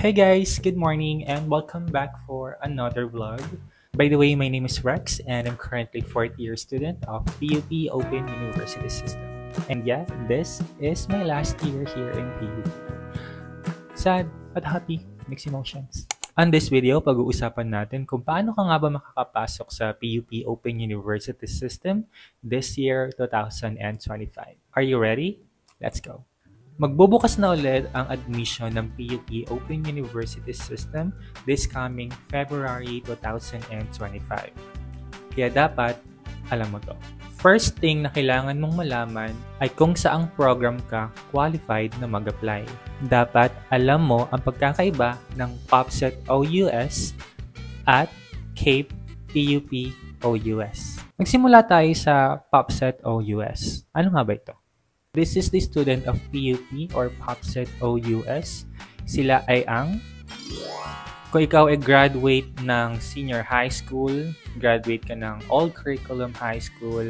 Hey guys, good morning and welcome back for another vlog. By the way, my name is Rex and I'm currently 4th year student of PUP Open University System. And yeah, this is my last year here in PUP. Sad but happy, mixed emotions. On this video, pag-uusapan natin kung paano ka nga ba makakapasok sa PUP Open University System this year, 2025. Are you ready? Let's go! Magbubukas na ulit ang admission ng PUP Open University System this coming February 2025. Kaya dapat, alam mo to. First thing na kailangan mong malaman ay kung saang program ka qualified na mag-apply. Dapat alam mo ang pagkakaiba ng POPSET OUS at CAPE PUP OUS. Magsimula tayo sa POPSET OUS. Ano nga ba ito? This is the student of PUP or POPSET OUS. Sila ay ang kung ikaw ay graduate ng senior high school, graduate ka ng all-curriculum high school,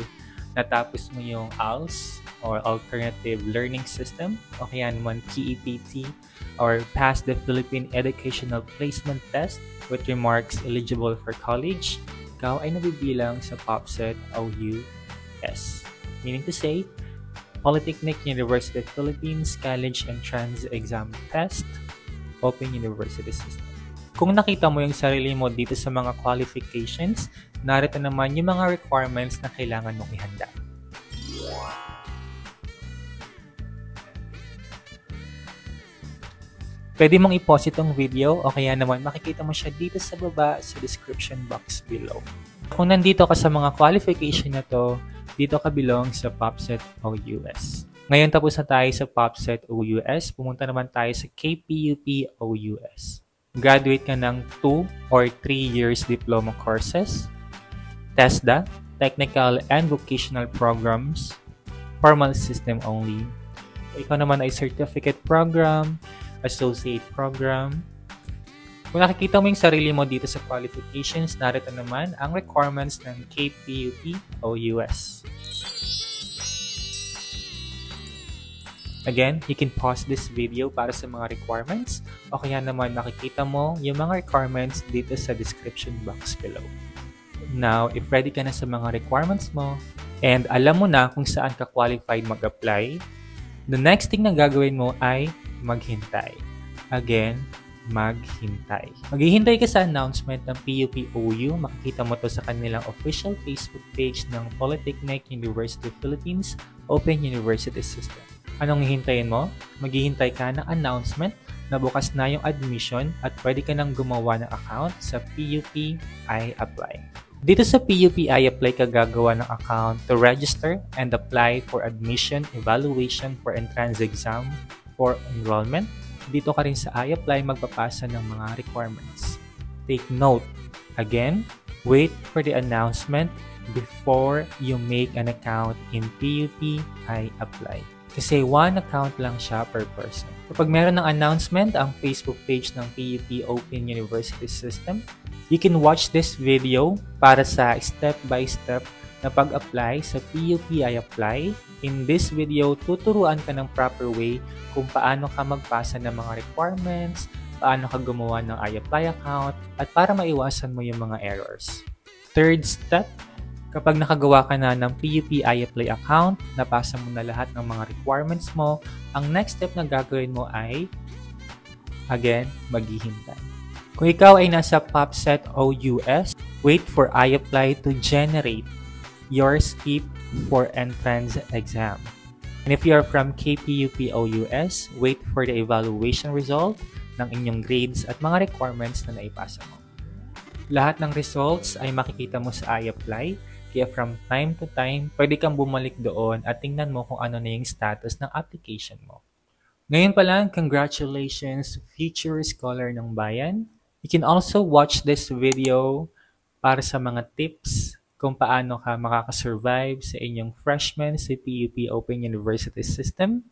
natapos mo yung ALS or Alternative Learning System o kaya naman PEPT or passed the Philippine Educational Placement Test with remarks eligible for college, ikaw ay nabibilang sa POPSET OUS. Meaning to say, Polytechnic University of Philippines College Entrance Exam Test, Open University System. Kung nakita mo yung sarili mo dito sa mga qualifications, narito naman yung mga requirements na kailangan mong ihanda. Pwede mong i-pause itong video o kaya naman makikita mo siya dito sa baba sa description box below. Kung nandito ka sa mga qualification na to, dito ka belong sa POPSET OUS. Ngayon tapos na tayo sa POPSET OUS, pumunta naman tayo sa KPUP OUS. Graduate ka ng 2 or 3 years diploma courses, TESDA, Technical and Vocational Programs, Formal System only. Ikaw naman ay Certificate Program, Associate Program. Kung nakikita mo yung sarili mo dito sa qualifications, narito naman ang requirements ng KPUP OUS. Again, you can pause this video para sa mga requirements o kaya naman makikita mo yung mga requirements dito sa description box below. Now, if ready ka na sa mga requirements mo and alam mo na kung saan ka qualified mag-apply, the next thing na gagawin mo ay maghintay. Again, maghintay. Maghihintay ka sa announcement ng PUP-OU. Makikita mo to sa kanilang official Facebook page ng Polytechnic University of Philippines Open University System. Anong hihintayin mo? Maghihintay ka ng announcement na bukas na yung admission at pwede ka nang gumawa ng account sa PUP I-Apply. Dito sa PUP I-Apply ka gagawa ng account to register and apply for admission, evaluation for entrance exam, for enrollment. Dito ka rin sa I-Apply magpapasa ng mga requirements. Take note, again, wait for the announcement before you make an account in PUP I-Apply. Kasi one account lang siya per person. Kapag meron ng announcement ang Facebook page ng PUP Open University System, you can watch this video para sa step-by-step na pag-apply sa PUP I-Apply. In this video, tuturuan ka ng proper way kung paano ka magpasa ng mga requirements, paano ka gumawa ng I-Apply account, at para maiwasan mo yung mga errors. Third step, kapag nakagawa ka na ng PUP I-Apply account, napasa mo na lahat ng mga requirements mo, ang next step na gagawin mo ay, again, maghihintay. Kung ikaw ay nasa POPSET OUS, wait for I-Apply to generate your skip for entrance exam. And if you are from KPUP OUS, wait for the evaluation result ng inyong grades at mga requirements na naipasa mo. Lahat ng results ay makikita mo sa I-Apply, kaya from time to time, pwede kang bumalik doon at tingnan mo kung ano na yung status ng application mo. Ngayon pa lang, congratulations, future scholar ng bayan. You can also watch this video para sa mga tips kung paano ka makakasurvive sa inyong freshman sa PUP Open University System.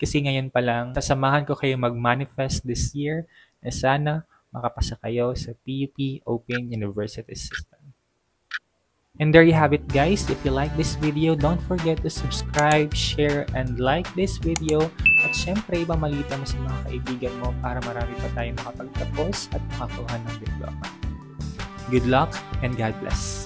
Kasi ngayon pa lang, sasamahan ko kayo mag-manifest this year na sana makapasa kayo sa PUP Open University System. And there you have it guys. If you like this video, don't forget to subscribe, share, and like this video. At At syempre, ipamalita mo sa mga kaibigan mo para marami pa tayong makapagtapos at makakuha ng diploma. Good luck and God bless!